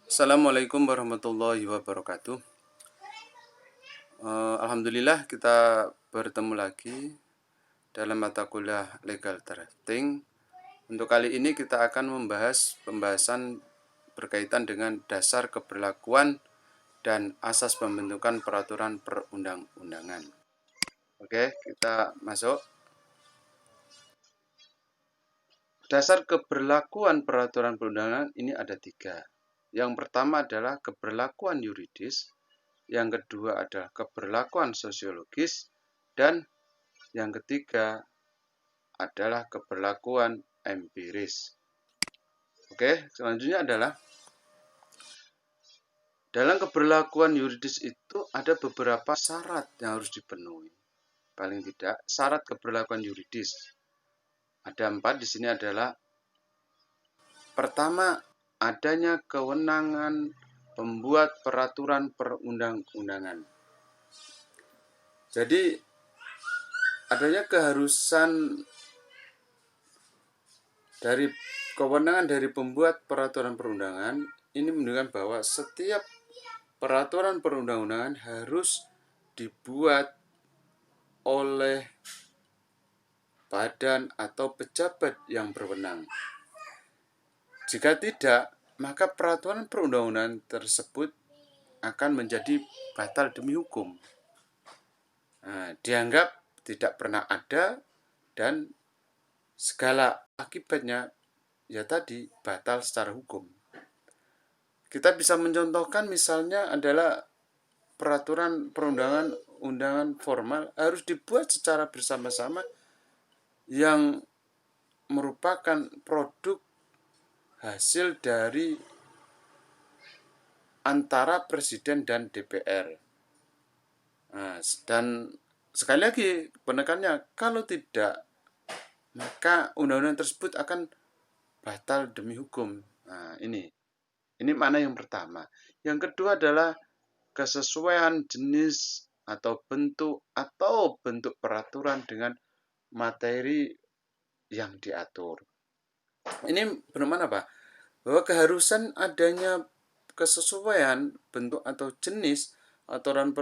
Assalamualaikum warahmatullahi wabarakatuh. Alhamdulillah kita bertemu lagi dalam mata kuliah Legal Drafting. Untuk kali ini kita akan membahas pembahasan berkaitan dengan dasar keberlakuan dan asas pembentukan peraturan perundang-undangan. Oke, kita masuk. Dasar keberlakuan peraturan perundangan ini ada 3. Yang pertama adalah keberlakuan yuridis, yang kedua adalah keberlakuan sosiologis, dan yang ketiga adalah keberlakuan empiris. Oke, selanjutnya adalah dalam keberlakuan yuridis itu ada beberapa syarat yang harus dipenuhi. Paling tidak, syarat keberlakuan yuridis. Ada 4 di sini adalah pertama, adanya kewenangan pembuat peraturan perundang-undangan. Jadi, adanya keharusan dari kewenangan dari pembuat peraturan perundangan ini menunjukkan bahwa setiap peraturan perundang-undangan harus dibuat oleh badan atau pejabat yang berwenang. Jika tidak, maka peraturan perundang-undangan tersebut akan menjadi batal demi hukum. Dianggap tidak pernah ada dan segala akibatnya ya tadi batal secara hukum. Kita bisa mencontohkan misalnya adalah peraturan perundang-undangan formal harus dibuat secara bersama-sama yang merupakan produk hasil dari antara presiden dan DPR. Dan sekali lagi penekannya, kalau tidak maka undang-undang tersebut akan batal demi hukum. Ini makna yang pertama. Yang kedua adalah kesesuaian jenis atau bentuk peraturan dengan materi yang diatur. Ini bermakna apa? Bahwa keharusan adanya kesesuaian bentuk atau jenis aturan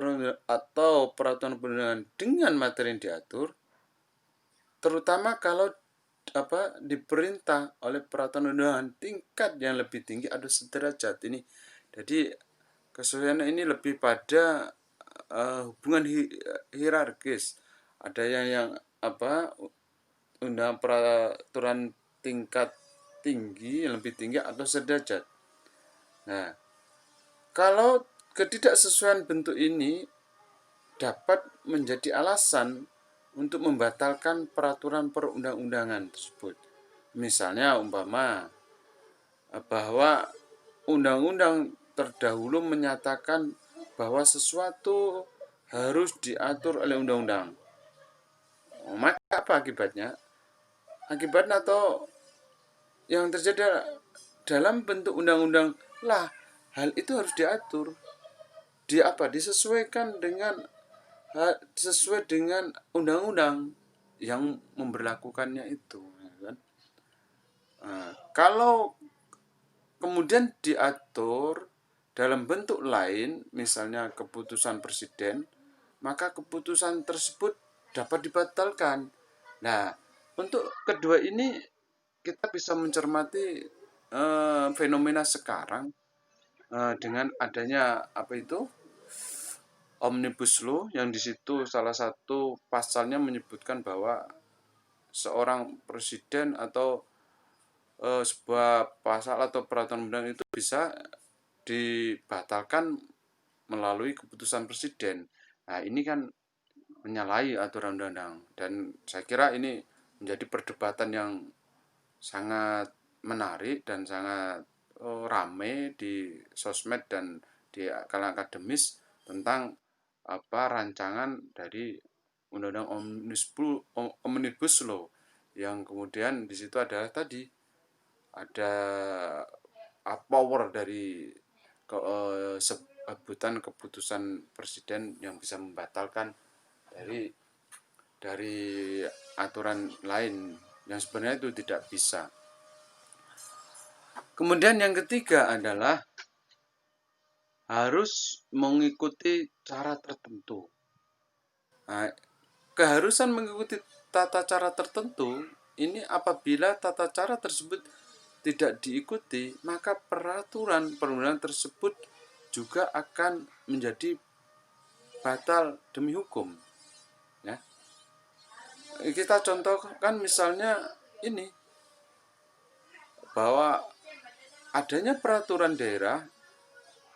atau peraturan perundangan dengan materi yang diatur, terutama kalau diperintah oleh peraturan undangan tingkat yang lebih tinggi atau sederajat ini. Jadi kesesuaian ini lebih pada hubungan hierarkis. Ada yang undang peraturan tingkat tinggi yang lebih tinggi atau sederajat. Nah, kalau ketidaksesuaian bentuk ini dapat menjadi alasan untuk membatalkan peraturan perundang-undangan tersebut. Misalnya umpama bahwa undang-undang terdahulu menyatakan bahwa sesuatu harus diatur oleh undang-undang. Maka apa akibatnya? Akibatnya atau yang terjadi dalam bentuk undang-undang lah, hal itu harus diatur. Disesuaikan dengan sesuai dengan undang-undang yang memberlakukannya itu, kan? Kalau kemudian diatur dalam bentuk lain, misalnya keputusan presiden, maka keputusan tersebut dapat dibatalkan. Nah, untuk kedua ini kita bisa mencermati fenomena sekarang dengan adanya Omnibus Law, yang di situ salah satu pasalnya menyebutkan bahwa seorang presiden atau sebuah pasal atau peraturan undang itu bisa dibatalkan melalui keputusan presiden. Nah, ini kan menyalahi aturan undang-undang, dan saya kira ini menjadi perdebatan yang sangat menarik dan sangat ramai di sosmed dan di kalangan akademis tentang rancangan dari undang-undang Omnibus Law, yang kemudian di situ adalah tadi ada power dari sebutan keputusan presiden yang bisa membatalkan dari aturan lain yang sebenarnya itu tidak bisa. Kemudian yang ketiga adalah harus mengikuti cara tertentu. Nah, keharusan mengikuti tata cara tertentu ini apabila tata cara tersebut tidak diikuti, maka peraturan perundang tersebut juga akan menjadi batal demi hukum. Ya. Kita contohkan misalnya ini, bahwa adanya peraturan daerah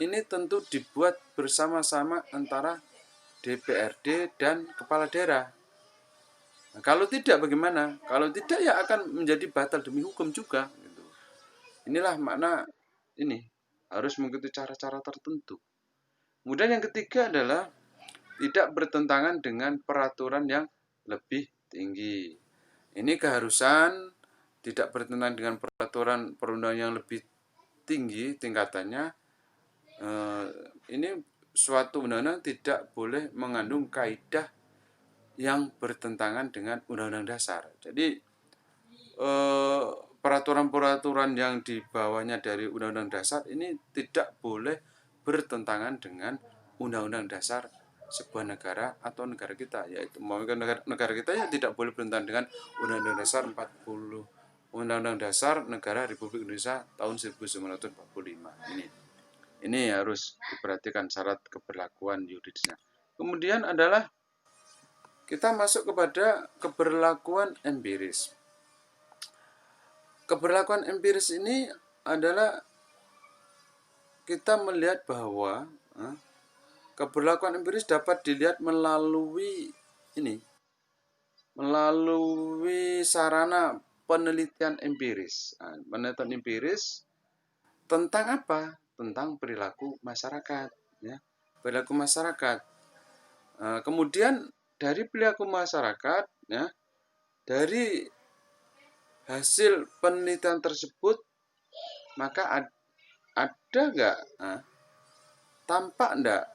ini tentu dibuat bersama-sama antara DPRD dan kepala daerah. Nah, kalau tidak bagaimana? Kalau tidak ya akan menjadi batal demi hukum juga. Gitu. Inilah makna ini, harus mengikuti cara-cara tertentu. Kemudian yang ketiga adalah tidak bertentangan dengan peraturan yang lebih tinggi. Ini keharusan tidak bertentangan dengan peraturan perundangan yang lebih tinggi tingkatannya. Ini suatu undang-undang tidak boleh mengandung kaidah yang bertentangan dengan undang-undang dasar. Jadi peraturan-peraturan yang di bawahnya dari undang-undang dasar ini tidak boleh bertentangan dengan undang-undang dasar sebuah negara atau negara kita, yaitu negara kita ya tidak boleh bertentangan dengan Undang-Undang Dasar 40, Undang-Undang Dasar Negara Republik Indonesia tahun 1945. Ini harus diperhatikan syarat keberlakuan yuridisnya. Kemudian adalah kita masuk kepada keberlakuan empiris. Keberlakuan empiris ini adalah kita melihat bahwa keberlakuan empiris dapat dilihat melalui sarana penelitian empiris. Penelitian empiris tentang apa? Tentang perilaku masyarakat. Ya. Perilaku masyarakat. Kemudian dari perilaku masyarakat, ya, dari hasil penelitian tersebut, maka ada nggak, tampak enggak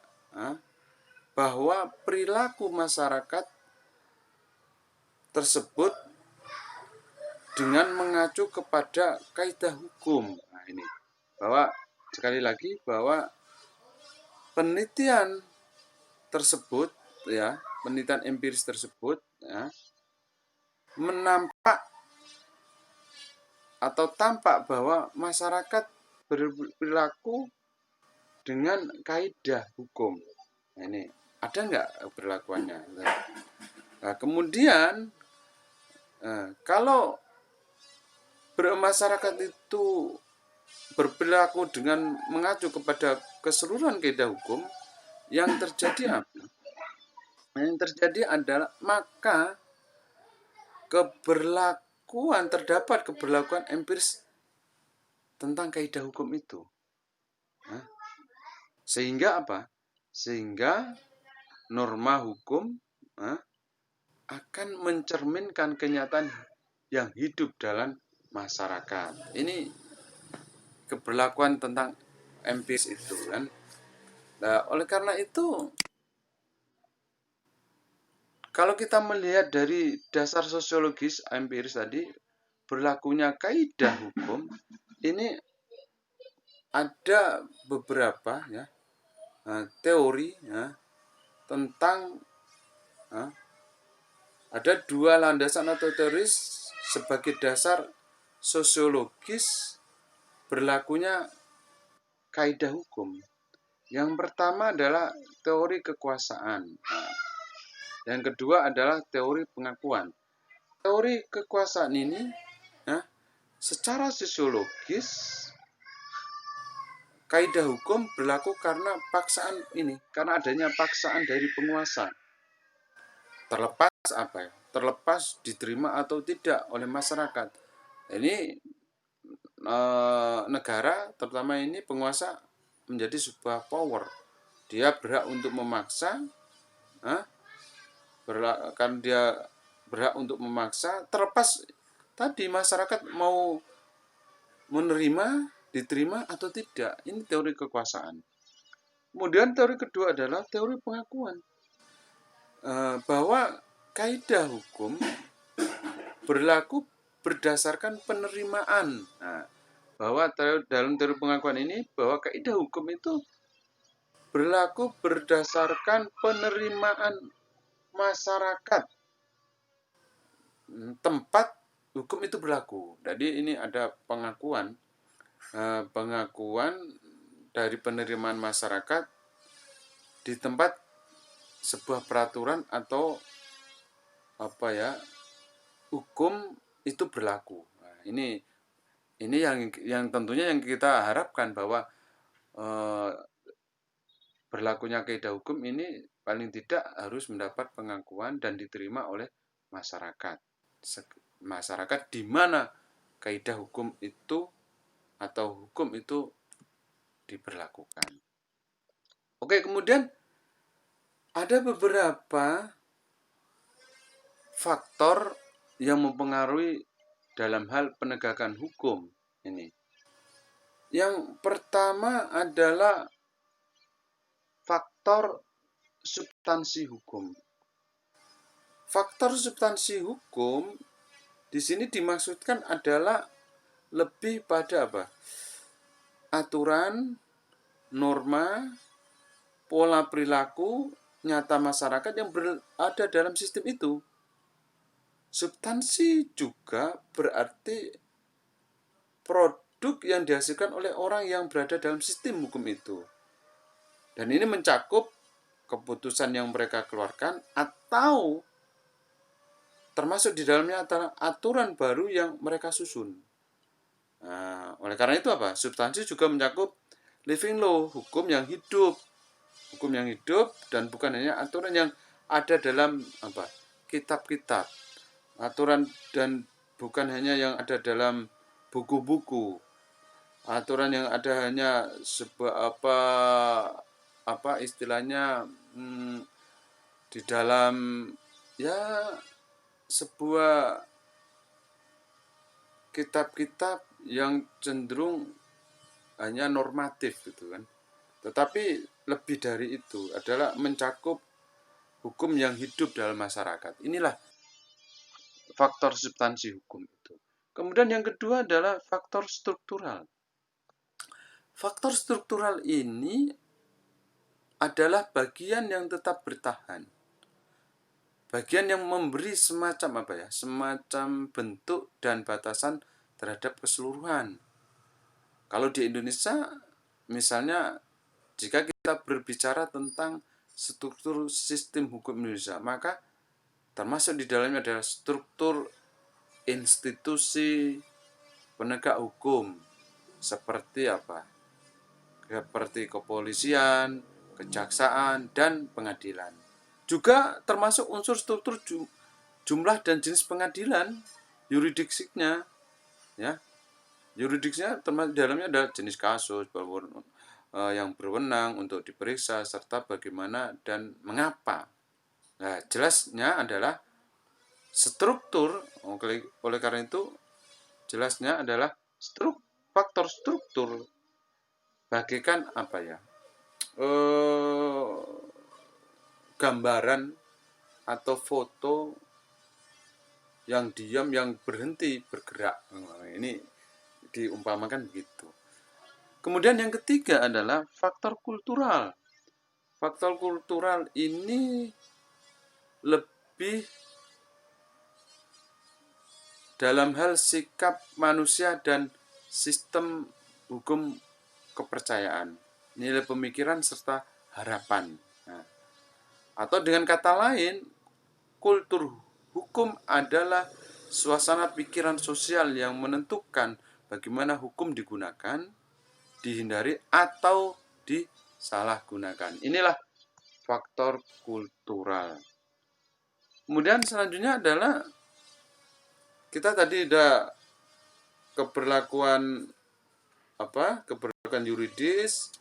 bahwa perilaku masyarakat tersebut dengan mengacu kepada kaidah hukum. Nah, ini bahwa sekali lagi bahwa penelitian tersebut, ya, penelitian empiris tersebut, ya, menampak atau tampak bahwa masyarakat berperilaku dengan kaidah hukum. Nah, ini ada nggak perlakuannya? Nah, kemudian kalau bermasyarakat itu berperilaku dengan mengacu kepada keseluruhan kaidah hukum, yang terjadi apa? Yang terjadi adalah maka terdapat keberlakuan empiris tentang kaidah hukum itu. Sehingga apa? Sehingga norma hukum akan mencerminkan kenyataan yang hidup dalam masyarakat. Ini keberlakuan tentang empiris itu kan. Nah, oleh karena itu, kalau kita melihat dari dasar sosiologis empiris tadi, berlakunya kaidah hukum ini ada beberapa, ya, teori, ya, tentang ada dua landasan atau teori sebagai dasar sosiologis berlakunya kaidah hukum. Yang pertama adalah teori kekuasaan. Yang kedua adalah teori pengakuan. Teori kekuasaan ini secara sosiologis kaidah hukum berlaku karena paksaan ini, karena adanya paksaan dari penguasa. Terlepas apa ya? Terlepas diterima atau tidak oleh masyarakat. Ini negara, terutama ini penguasa menjadi sebuah power. Dia berhak untuk memaksa, kan dia berhak untuk memaksa, terlepas tadi masyarakat mau menerima, diterima atau tidak. Ini teori kekuasaan. Kemudian teori kedua adalah teori pengakuan, bahwa kaidah hukum berlaku berdasarkan penerimaan. Nah, bahwa dalam teori pengakuan ini bahwa kaidah hukum itu berlaku berdasarkan penerimaan masyarakat tempat hukum itu berlaku. Jadi ini ada pengakuan dari penerimaan masyarakat di tempat sebuah peraturan atau hukum itu berlaku. Nah, ini yang tentunya yang kita harapkan bahwa berlakunya kaidah hukum ini paling tidak harus mendapat pengakuan dan diterima oleh masyarakat. Masyarakat di mana kaidah hukum itu atau hukum itu diberlakukan. Oke, kemudian ada beberapa faktor yang mempengaruhi dalam hal penegakan hukum ini. Yang pertama adalah faktor substansi hukum. Faktor substansi hukum di sini dimaksudkan adalah lebih pada aturan, norma, pola perilaku nyata masyarakat yang berada dalam sistem itu. Substansi juga berarti produk yang dihasilkan oleh orang yang berada dalam sistem hukum itu. Dan ini mencakup keputusan yang mereka keluarkan atau termasuk di dalamnya aturan baru yang mereka susun. Nah, oleh karena itu substansi juga mencakup living law, hukum yang hidup dan bukan hanya aturan yang ada dalam kitab-kitab, aturan dan bukan hanya yang ada dalam buku-buku, aturan yang ada hanya istilahnya di dalam sebuah kitab-kitab yang cenderung hanya normatif gitu kan. Tetapi lebih dari itu adalah mencakup hukum yang hidup dalam masyarakat. Inilah faktor substansi hukum itu. Kemudian yang kedua adalah faktor struktural. Faktor struktural ini adalah bagian yang tetap bertahan. Bagian yang memberi semacam semacam bentuk dan batasan terhadap keseluruhan. Kalau di Indonesia, misalnya jika kita berbicara tentang struktur sistem hukum Indonesia, maka termasuk di dalamnya adalah struktur institusi penegak hukum seperti seperti kepolisian, kejaksaan, dan pengadilan. Juga termasuk unsur struktur jumlah dan jenis pengadilan, yuridiksinya, ya. Yuridiksinya termasuk dalamnya adalah jenis kasus yang berwenang untuk diperiksa serta bagaimana dan mengapa. Nah, jelasnya adalah struktur. Oleh karena itu jelasnya adalah faktor struktur bagaikan gambaran atau foto yang diam yang berhenti bergerak. Ini diumpamakan begitu. Kemudian yang ketiga adalah faktor kultural. Faktor kultural ini lebih dalam hal sikap manusia dan sistem hukum kepercayaan, nilai pemikiran serta harapan. Nah, atau dengan kata lain, kultur hukum adalah suasana pikiran sosial yang menentukan bagaimana hukum digunakan, dihindari atau disalahgunakan. Inilah faktor kultural. Kemudian selanjutnya adalah kita tadi ada keberlakuan yuridis,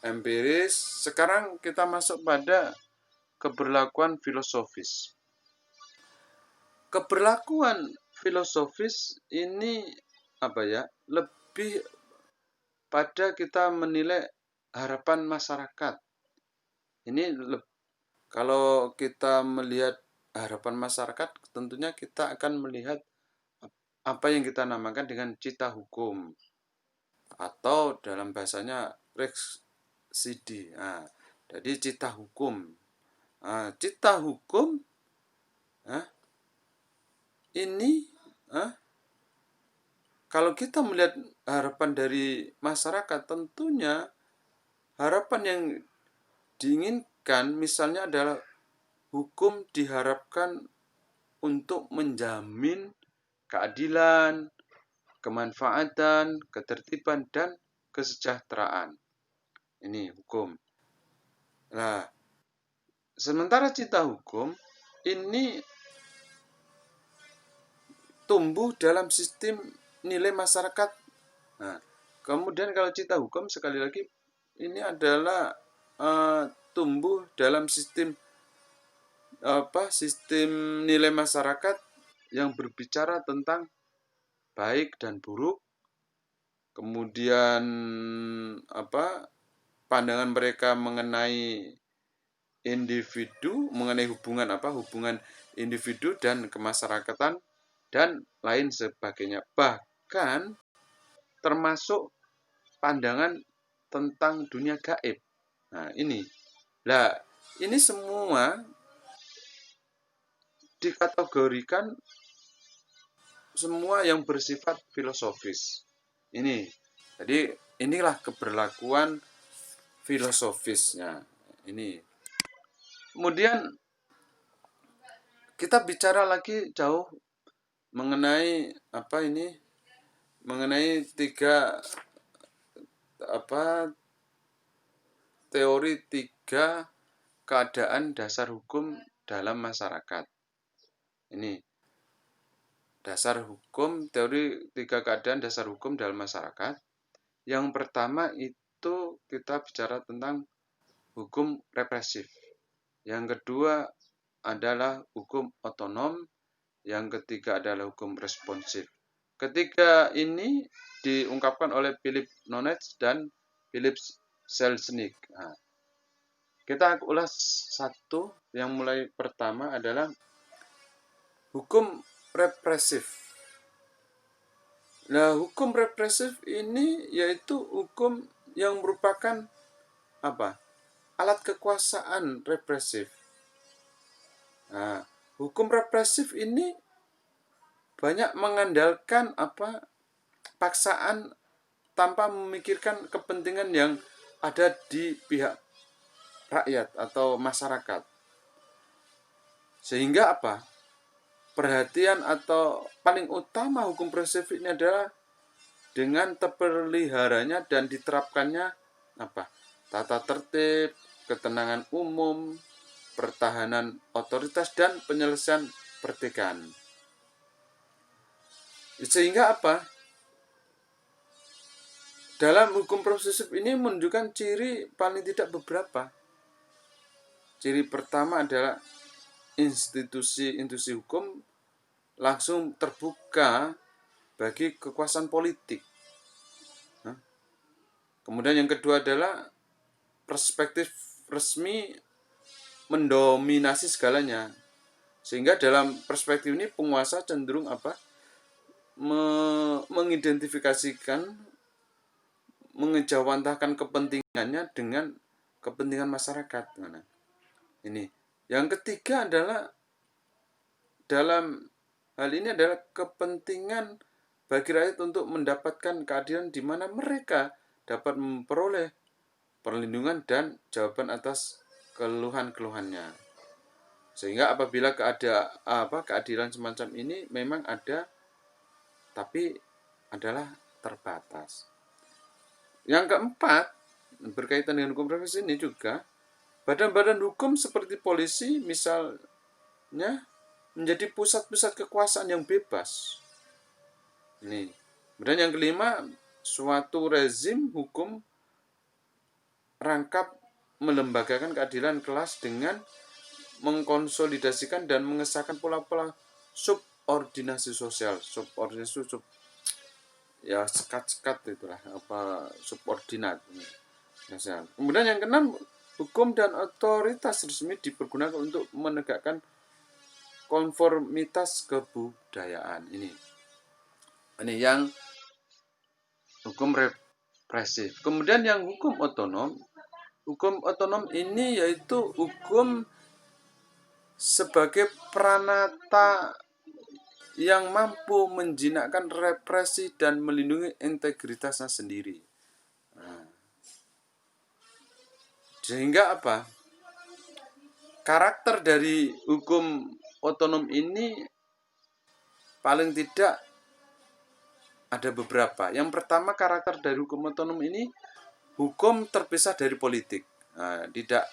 empiris. Sekarang kita masuk pada keberlakuan filosofis. Keberlakuan filosofis ini lebih pada kita menilai harapan masyarakat. Ini kalau kita melihat harapan masyarakat, tentunya kita akan melihat apa yang kita namakan dengan cita hukum atau dalam bahasanya Rex Sidi. Nah, Jadi cita hukum. Nah, cita hukum ini kalau kita melihat harapan dari masyarakat, tentunya harapan yang diinginkan misalnya adalah hukum diharapkan untuk menjamin keadilan, kemanfaatan, ketertiban, dan kesejahteraan. Ini hukum. Nah, sementara cita hukum ini tumbuh dalam sistem nilai masyarakat. Nah, kemudian kalau cita hukum sekali lagi ini adalah tumbuh dalam sistem sistem nilai masyarakat yang berbicara tentang baik dan buruk, kemudian pandangan mereka mengenai individu, mengenai hubungan individu dan kemasyarakatan dan lain sebagainya. Bahkan termasuk pandangan tentang dunia gaib. Nah, ini semua dikategorikan semua yang bersifat filosofis. Jadi inilah keberlakuan filosofisnya. Ini. Kemudian kita bicara lagi jauh mengenai mengenai teori tiga keadaan dasar hukum dalam masyarakat. Ini dasar hukum, teori tiga keadaan dasar hukum dalam masyarakat. Yang pertama itu kita bicara tentang hukum represif. Yang kedua adalah hukum otonom. Yang ketiga adalah hukum responsif. Ketiga ini diungkapkan oleh Philip Nonetz dan Philip Selznick. Nah, kita ulas satu. Yang mulai pertama adalah hukum represif. Nah, hukum represif ini yaitu hukum yang merupakan alat kekuasaan represif. Nah, hukum represif ini banyak mengandalkan paksaan tanpa memikirkan kepentingan yang ada di pihak rakyat atau masyarakat. Sehingga perhatian atau paling utama hukum represif ini adalah dengan terpeliharanya dan diterapkannya tata tertib, ketenangan umum, pertahanan otoritas, dan penyelesaian pertikaian. Sehingga dalam hukum represif ini menunjukkan ciri paling tidak beberapa. Ciri pertama adalah institusi hukum langsung terbuka bagi kekuasaan politik. Kemudian yang kedua adalah perspektif resmi mendominasi segalanya. Sehingga dalam perspektif ini penguasa cenderung mengidentifikasikan, mengejawantahkan kepentingannya dengan kepentingan masyarakat. Ini. Yang ketiga adalah dalam hal ini adalah kepentingan bagi rakyat untuk mendapatkan keadilan di mana mereka dapat memperoleh perlindungan dan jawaban atas keluhan-keluhannya. Sehingga apabila keadilan semacam ini memang ada, tapi adalah terbatas. Yang keempat, berkaitan dengan hukum represif ini juga, badan-badan hukum seperti polisi misalnya menjadi pusat-pusat kekuasaan yang bebas. Ini. Kemudian yang kelima, suatu rezim hukum rangkap melembagakan keadilan kelas dengan mengkonsolidasikan dan mengesahkan pola-pola subordinasi sosial. Subordinasi sekat-sekat itulah subordinat. Kemudian yang keenam, hukum dan otoritas resmi dipergunakan untuk menegakkan konformitas kebudayaan. Ini yang hukum represif. Kemudian yang hukum otonom hukum otonom ini yaitu hukum sebagai peranata yang mampu menjinakkan represi dan melindungi integritasnya sendiri. Sehingga apa? Karakter dari hukum otonom ini paling tidak ada beberapa. Yang pertama, karakter dari hukum otonom ini hukum terpisah dari politik. Tidak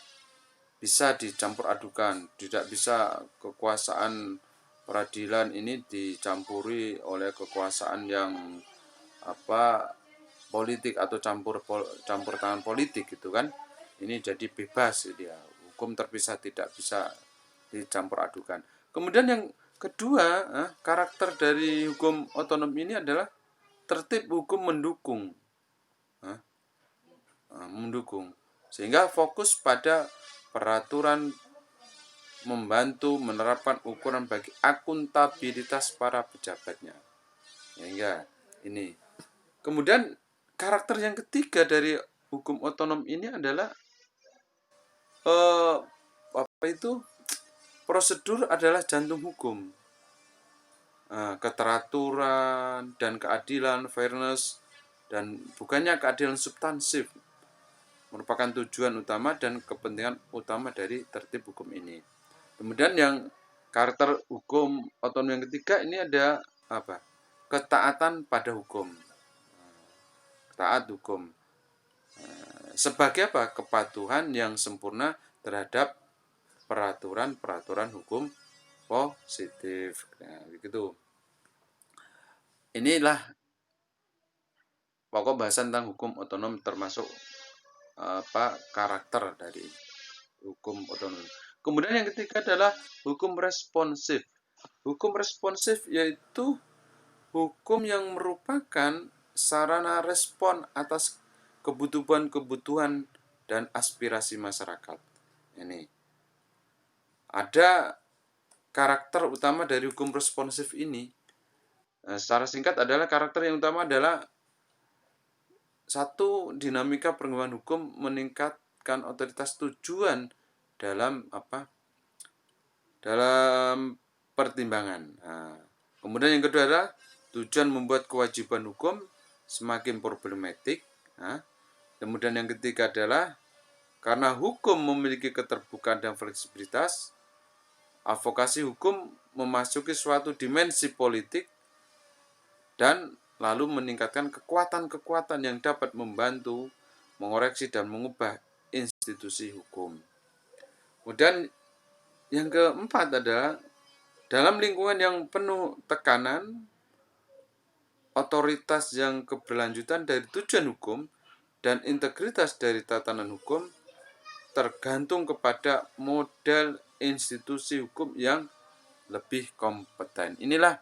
bisa dicampur adukan, tidak bisa kekuasaan peradilan ini dicampuri oleh kekuasaan yang politik atau campur tangan politik gitu kan. Ini jadi bebas dia. Hukum terpisah, tidak bisa dicampur adukan. Kemudian yang kedua, karakter dari hukum otonom ini adalah tertib hukum mendukung. Mendukung. Sehingga fokus pada peraturan membantu menerapkan ukuran bagi akuntabilitas para pejabatnya. Sehingga ini. Kemudian karakter yang ketiga dari hukum otonom ini adalah prosedur adalah jantung hukum. Keteraturan dan keadilan, fairness, dan bukannya keadilan substansif merupakan tujuan utama dan kepentingan utama dari tertib hukum ini. Kemudian yang karakter hukum otonom yang ketiga ini ada apa? Ketaatan pada hukum. Taat hukum. Sebagai apa? Kepatuhan yang sempurna terhadap peraturan-peraturan hukum positif. Begitu. Inilah pokok bahasan tentang hukum otonom, termasuk karakter dari hukum otonom. Kemudian yang ketiga adalah hukum responsif. Hukum responsif yaitu hukum yang merupakan sarana respon atas kebutuhan-kebutuhan dan aspirasi masyarakat. Ini ada karakter utama dari hukum responsif ini. Secara singkat adalah karakter yang utama adalah satu, dinamika perkembangan hukum meningkatkan otoritas tujuan dalam dalam pertimbangan. Kemudian yang kedua adalah tujuan membuat kewajiban hukum semakin problematik. Kemudian yang ketiga adalah karena hukum memiliki keterbukaan dan fleksibilitas, advokasi hukum memasuki suatu dimensi politik dan lalu meningkatkan kekuatan-kekuatan yang dapat membantu, mengoreksi, dan mengubah institusi hukum. Kemudian yang keempat adalah dalam lingkungan yang penuh tekanan, otoritas yang keberlanjutan dari tujuan hukum dan integritas dari tatanan hukum tergantung kepada model institusi hukum yang lebih kompeten. Inilah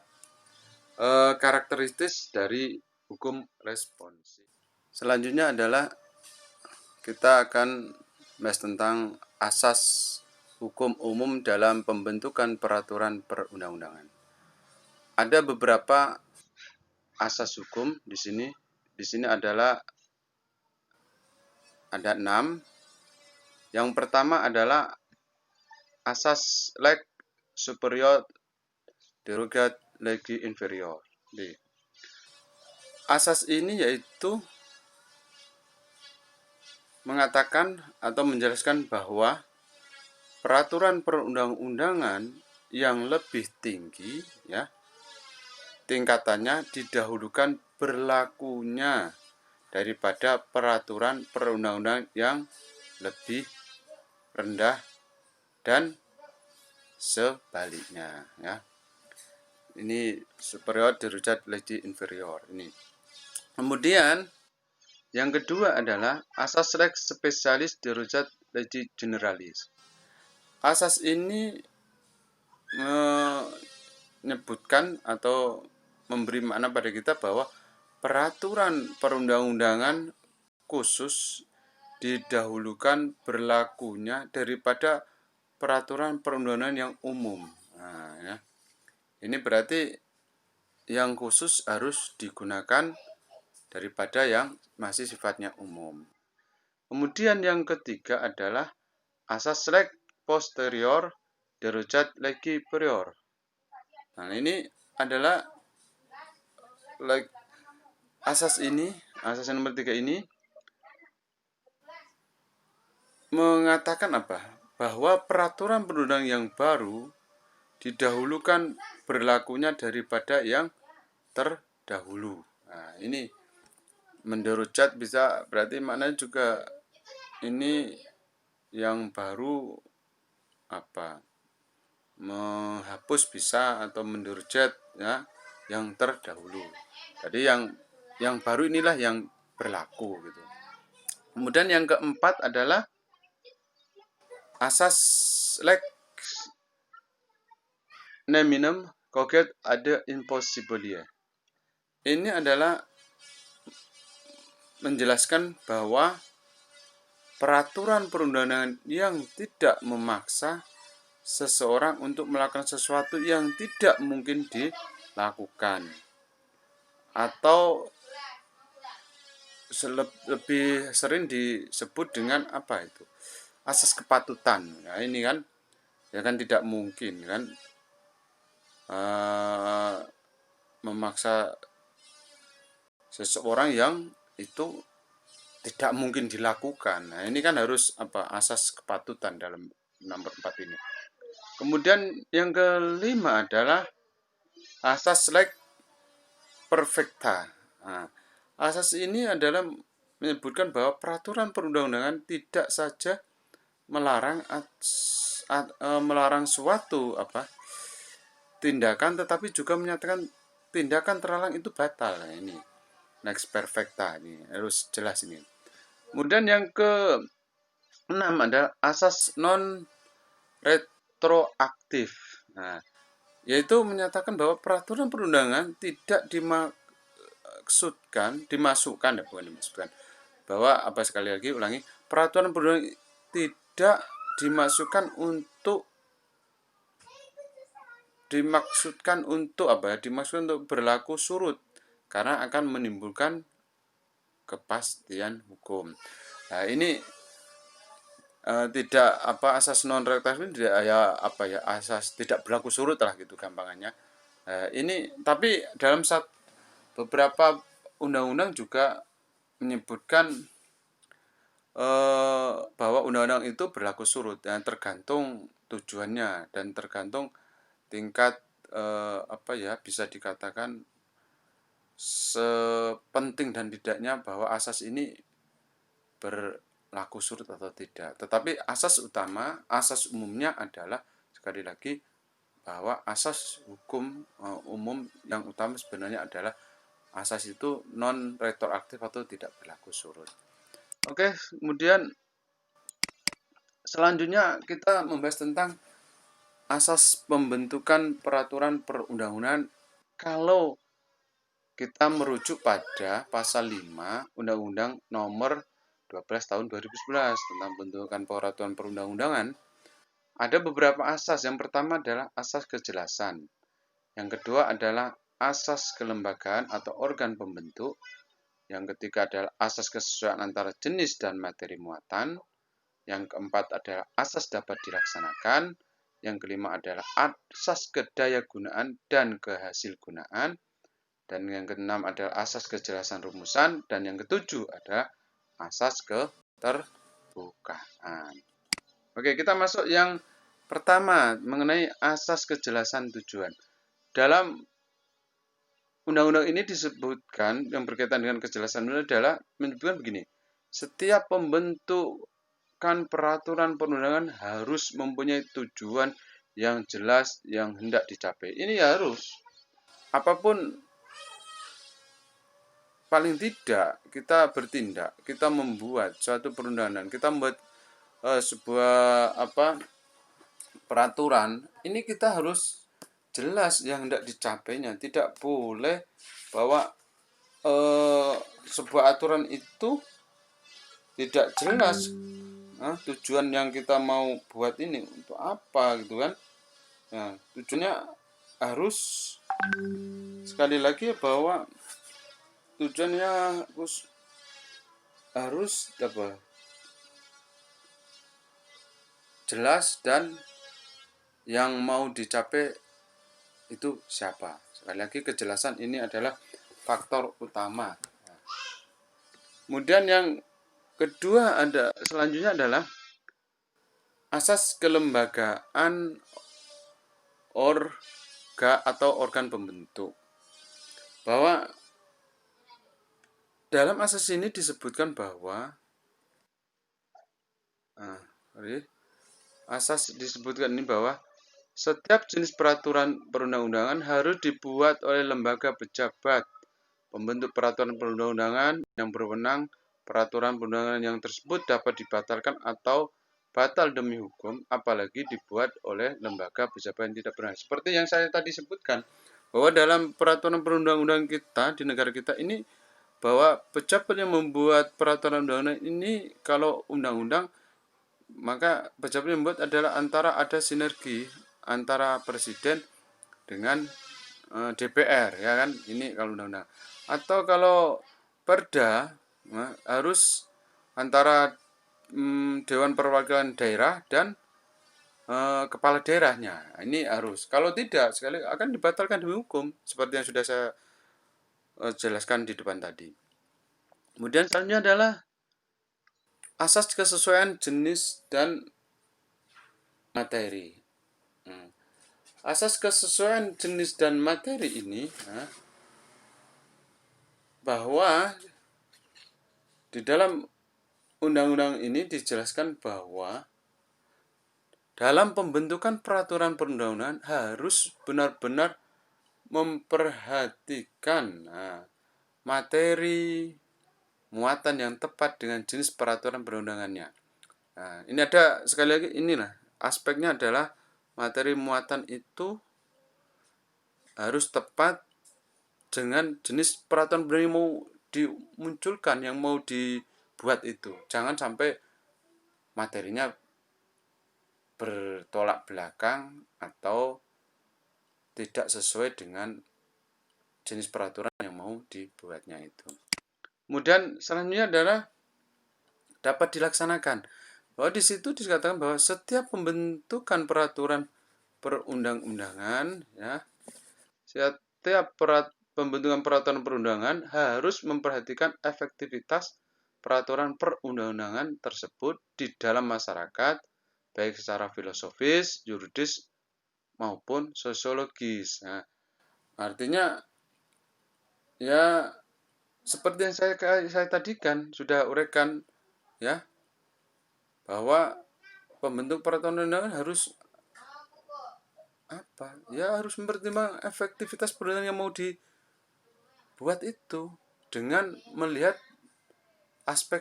karakteristik dari hukum responsif. Selanjutnya adalah kita akan bahas tentang asas hukum umum dalam pembentukan peraturan perundang-undangan. Ada beberapa asas hukum di sini. Di sini adalah ada 6. Yang pertama adalah asas leg superior derogat legi inferior. Asas ini yaitu mengatakan atau menjelaskan bahwa peraturan perundang-undangan yang lebih tinggi tingkatannya didahulukan berlakunya daripada peraturan perundang-undangan yang lebih rendah dan sebaliknya Ini superior derajat legi inferior ini. Kemudian yang kedua adalah asas lex spesialis derajat legi generalis. Asas ini menyebutkan atau memberi makna pada kita bahwa peraturan perundang-undangan khusus didahulukan berlakunya daripada peraturan perundang-undangan yang umum. Ini berarti yang khusus harus digunakan daripada yang masih sifatnya umum. Kemudian yang ketiga adalah asas leg posterior derajat legi prior. Nah, ini adalah asas yang nomor 3 ini mengatakan apa? Bahwa peraturan perundang yang baru didahulukan berlakunya daripada yang terdahulu. Nah, ini menderujat bisa berarti maknanya juga ini yang baru apa? Menghapus bisa atau menderujat ya yang terdahulu. Jadi yang baru inilah yang berlaku gitu. Kemudian yang keempat adalah asas lex neminem coget ad impossibilia. Ini adalah menjelaskan bahwa peraturan perundangan yang tidak memaksa seseorang untuk melakukan sesuatu yang tidak mungkin dilakukan, atau lebih sering disebut dengan apa itu? Asas kepatutan. Nah, ini kan ya kan tidak mungkin kan memaksa seseorang yang itu tidak mungkin dilakukan. Nah, ini kan harus apa? Asas kepatutan dalam nomor 4 ini. Kemudian yang kelima adalah asas leg perfecta. Nah, asas ini adalah menyebutkan bahwa peraturan perundang-undangan tidak saja melarang suatu tindakan, tetapi juga menyatakan tindakan terlarang itu batal. Nah, ini next perfecta ini harus jelas ini. Kemudian yang ke-6 adalah asas non retroaktif. Nah, yaitu menyatakan bahwa peraturan perundangan tidak dimasukkan bahwa sekali lagi ulangi, peraturan perundangan tidak dimaksudkan untuk berlaku surut karena akan menimbulkan kepastian hukum. Nah, ini tidak asas non retroaktif ini tidak asas tidak berlaku surut lah gitu gampangannya. Ini tapi dalam beberapa undang-undang juga menyebutkan bahwa undang-undang itu berlaku surut dan tergantung tujuannya dan tergantung tingkat bisa dikatakan sepenting dan tidaknya bahwa asas ini berlaku surut atau tidak. Tetapi asas umumnya adalah sekali lagi bahwa asas hukum umum yang utama sebenarnya adalah asas itu non retroaktif atau tidak berlaku surut. Oke, kemudian selanjutnya kita membahas tentang asas pembentukan peraturan perundang-undangan kalau kita merujuk pada pasal 5 Undang-Undang Nomor 12 Tahun 2011 tentang pembentukan peraturan perundang-undangan. Ada beberapa asas. Yang pertama adalah asas kejelasan. Yang kedua adalah asas kelembagaan atau organ pembentuk. Yang ketiga adalah asas kesesuaian antara jenis dan materi muatan. Yang keempat adalah asas dapat dilaksanakan. Yang kelima adalah asas kedayagunaan dan kehasilgunaan. Dan yang keenam adalah asas kejelasan rumusan. Dan yang ketujuh adalah asas keterbukaan. Oke, kita masuk yang pertama mengenai asas kejelasan tujuan. Dalam undang-undang ini disebutkan yang berkaitan dengan kejelasan adalah menyebutkan begini. Setiap pembentukan peraturan perundangan harus mempunyai tujuan yang jelas yang hendak dicapai. Ini harus. Apapun, paling tidak kita bertindak, kita membuat suatu perundangan, kita membuat sebuah peraturan, ini kita harus jelas yang hendak dicapainya. Tidak boleh bahwa sebuah aturan itu tidak jelas tujuan yang kita mau buat ini untuk apa gitu kan. Nah, tujuannya harus sekali lagi bahwa tujuannya harus jelas dan yang mau dicapai itu siapa. Sekali lagi kejelasan ini adalah faktor utama. Kemudian yang kedua selanjutnya adalah asas kelembagaan atau organ pembentuk. Bahwa dalam asas ini disebutkan bahwa asas disebutkan ini bahwa setiap jenis peraturan perundang-undangan harus dibuat oleh lembaga pejabat pembentuk peraturan perundang-undangan yang berwenang. Peraturan perundang-undangan yang tersebut dapat dibatalkan atau batal demi hukum, apalagi dibuat oleh lembaga pejabat yang tidak berwenang. Seperti yang saya tadi sebutkan, bahwa dalam peraturan perundang-undangan kita di negara kita ini, bahwa pejabat yang membuat peraturan undang-undang ini, kalau undang-undang, maka pejabat yang membuat adalah antara ada sinergi antara presiden dengan DPR, ya kan, ini kalau undang-undang. Atau kalau perda, harus antara Dewan Perwakilan Daerah dan kepala daerahnya. Ini harus. Kalau tidak, sekali akan dibatalkan demi hukum, seperti yang sudah saya jelaskan di depan tadi. Kemudian selanjutnya adalah asas kesesuaian jenis dan materi. Asas kesesuaian jenis dan materi ini bahwa di dalam undang-undang ini dijelaskan bahwa dalam pembentukan peraturan perundang-undangan harus benar-benar memperhatikan materi, muatan yang tepat dengan jenis peraturan perundangannya. Nah, ini ada sekali lagi, inilah aspeknya adalah materi muatan itu harus tepat dengan jenis peraturan perundang yang mau dimunculkan, yang mau dibuat itu. Jangan sampai materinya bertolak belakang atau tidak sesuai dengan jenis peraturan yang mau dibuatnya itu. Kemudian selanjutnya adalah dapat dilaksanakan. Bahwa di situ dikatakan bahwa setiap pembentukan peraturan perundang-undangan, ya, setiap pembentukan peraturan perundangan harus memperhatikan efektivitas peraturan perundang-undangan tersebut di dalam masyarakat, baik secara filosofis, yuridis, maupun sosiologis. Nah, artinya ya seperti yang saya tadi kan sudah uraikan, ya, bahwa pembentuk peraturan undangan harus harus mempertimbangkan efektivitas perundang yang mau dibuat itu dengan melihat aspek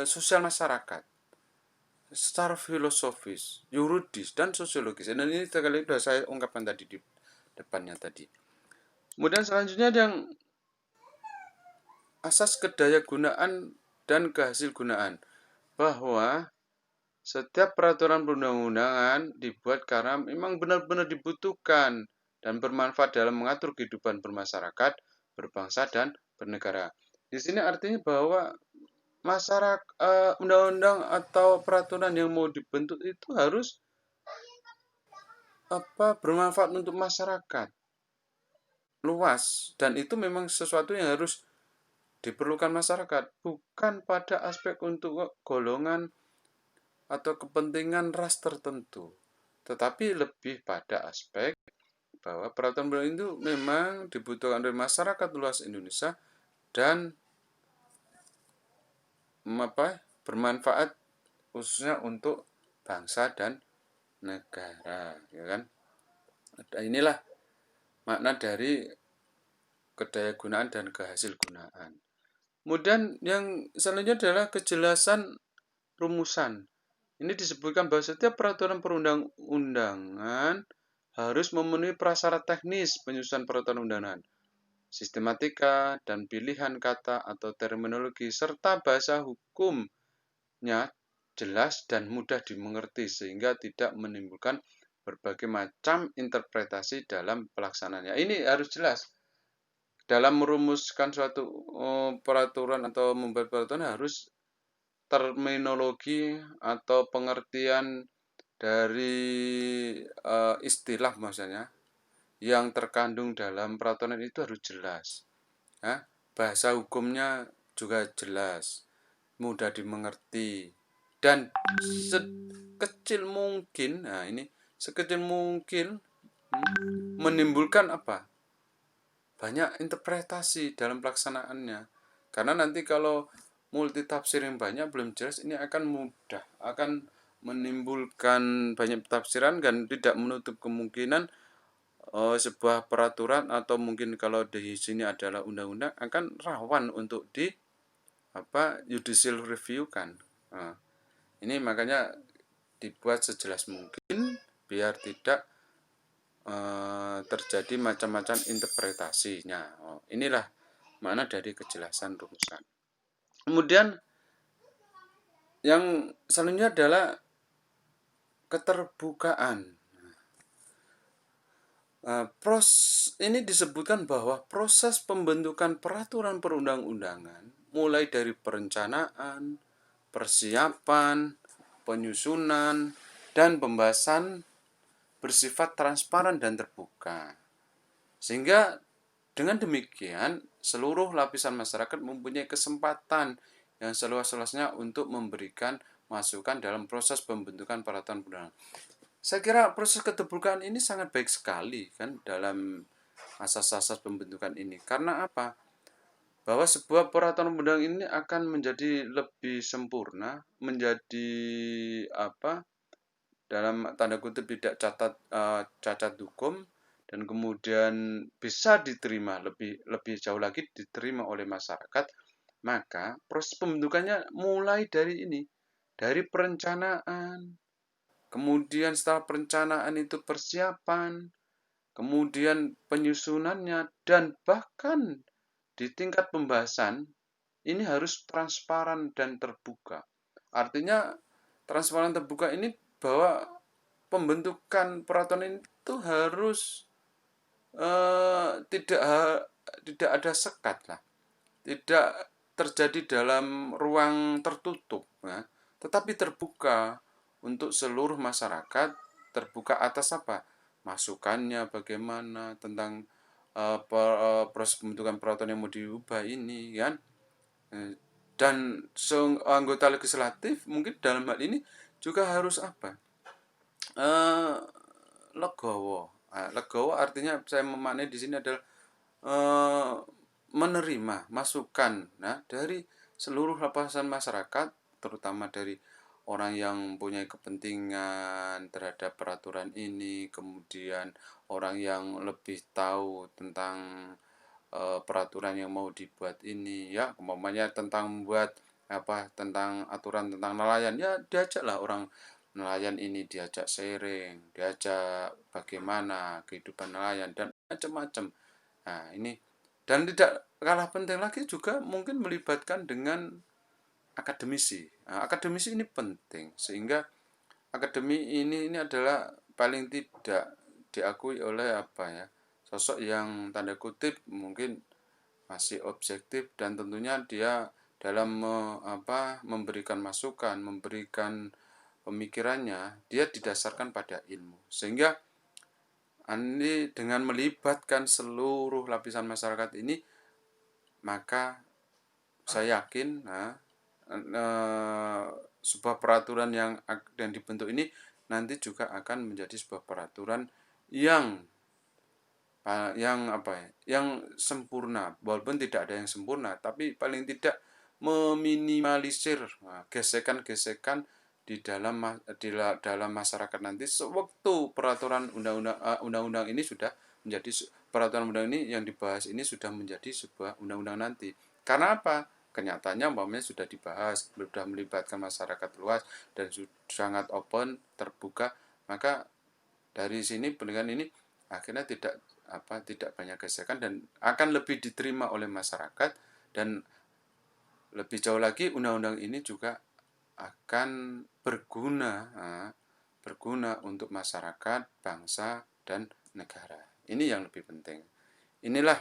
sosial masyarakat secara filosofis, yuridis, dan sosiologis. Dan ini sekali sudah saya ungkapkan tadi di depannya tadi. Kemudian selanjutnya yang asas kedayagunaan dan kehasilgunaan, bahwa setiap peraturan perundang-undangan dibuat karena memang benar-benar dibutuhkan dan bermanfaat dalam mengatur kehidupan bermasyarakat, berbangsa, dan bernegara. Di sini artinya bahwa masyarakat, undang-undang atau peraturan yang mau dibentuk itu harus bermanfaat untuk masyarakat luas, dan itu memang sesuatu yang harus diperlukan masyarakat, bukan pada aspek untuk golongan atau kepentingan ras tertentu, tetapi lebih pada aspek bahwa peraturan perundang itu memang dibutuhkan oleh masyarakat luas Indonesia dan bermanfaat khususnya untuk bangsa dan negara, ya kan? Inilah makna dari kedayagunaan dan kehasilgunaan. Kemudian yang selanjutnya adalah kejelasan rumusan. Ini disebutkan bahwa setiap peraturan perundang-undangan harus memenuhi prasyarat teknis penyusunan peraturan undangan, sistematika dan pilihan kata atau terminologi, serta bahasa hukumnya jelas dan mudah dimengerti sehingga tidak menimbulkan berbagai macam interpretasi dalam pelaksanaannya. Ini harus jelas. Dalam merumuskan suatu peraturan atau membuat peraturan harus terminologi atau pengertian dari istilah maksudnya yang terkandung dalam peraturan itu harus jelas. Ya, bahasa hukumnya juga jelas, mudah dimengerti, dan sekecil mungkin, nah ini sekecil mungkin menimbulkan apa? Banyak interpretasi dalam pelaksanaannya. Karena nanti kalau multi tafsir yang banyak belum jelas, ini akan mudah, akan menimbulkan banyak tafsiran dan tidak menutup kemungkinan sebuah peraturan atau mungkin kalau di sini adalah undang-undang akan rawan untuk di judicial review kan. Nah, ini makanya dibuat sejelas mungkin biar tidak terjadi macam-macam interpretasinya. Inilah makna dari kejelasan rumusan. Kemudian yang selanjutnya adalah keterbukaan. Ini disebutkan bahwa proses pembentukan peraturan perundang-undangan mulai dari perencanaan, persiapan, penyusunan, dan pembahasan bersifat transparan dan terbuka. Sehingga dengan demikian seluruh lapisan masyarakat mempunyai kesempatan yang seluas-luasnya untuk memberikan masukan dalam proses pembentukan peraturan perundang-undangan. Saya kira proses keterbukaan ini sangat baik sekali kan dalam asas-asas pembentukan ini. Karena apa? Bahwa sebuah peraturan undang ini akan menjadi lebih sempurna, menjadi apa? Dalam tanda kutip tidak cacat hukum, dan kemudian bisa diterima lebih jauh lagi diterima oleh masyarakat. Maka proses pembentukannya mulai dari ini, dari perencanaan. Kemudian setelah perencanaan itu persiapan, kemudian penyusunannya, dan bahkan di tingkat pembahasan ini harus transparan dan terbuka. Artinya transparan terbuka ini bahwa pembentukan peraturan itu harus tidak ada sekat lah, tidak terjadi dalam ruang tertutup, ya, tetapi terbuka untuk seluruh masyarakat, terbuka atas apa? Masukannya bagaimana tentang proses pembentukan peraturan yang mau diubah ini kan. Dan anggota legislatif mungkin dalam hal ini juga harus apa? Legowo. Legowo artinya saya memaknai di sini adalah menerima masukan dari seluruh lapisan masyarakat, terutama dari orang yang mempunyai kepentingan terhadap peraturan ini, kemudian orang yang lebih tahu tentang peraturan yang mau dibuat ini, ya umpamanya tentang membuat tentang aturan tentang nelayan, ya diajaklah orang nelayan ini, diajak sharing, diajak bagaimana kehidupan nelayan dan macam-macam. Nah ini, dan tidak kalah penting lagi juga mungkin melibatkan dengan akademisi. Nah, akademisi ini penting sehingga akademi ini adalah paling tidak diakui oleh sosok yang tanda kutip mungkin masih objektif, dan tentunya dia dalam memberikan masukan, memberikan pemikirannya, dia didasarkan pada ilmu. Sehingga ini dengan melibatkan seluruh lapisan masyarakat ini, maka saya yakin sebuah peraturan yang dibentuk ini nanti juga akan menjadi sebuah peraturan yang sempurna, walaupun tidak ada yang sempurna, tapi paling tidak meminimalisir gesekan-gesekan di dalam masyarakat nanti sewaktu peraturan undang-undang ini sudah menjadi peraturan undang ini yang dibahas ini sudah menjadi sebuah undang-undang nanti. Karena apa? Kenyataannya umpamanya sudah dibahas, sudah melibatkan masyarakat luas dan sangat open, terbuka, maka dari sini pendidikan ini akhirnya tidak banyak gesekan dan akan lebih diterima oleh masyarakat, dan lebih jauh lagi undang-undang ini juga akan berguna untuk masyarakat, bangsa, dan negara. Ini yang lebih penting. Inilah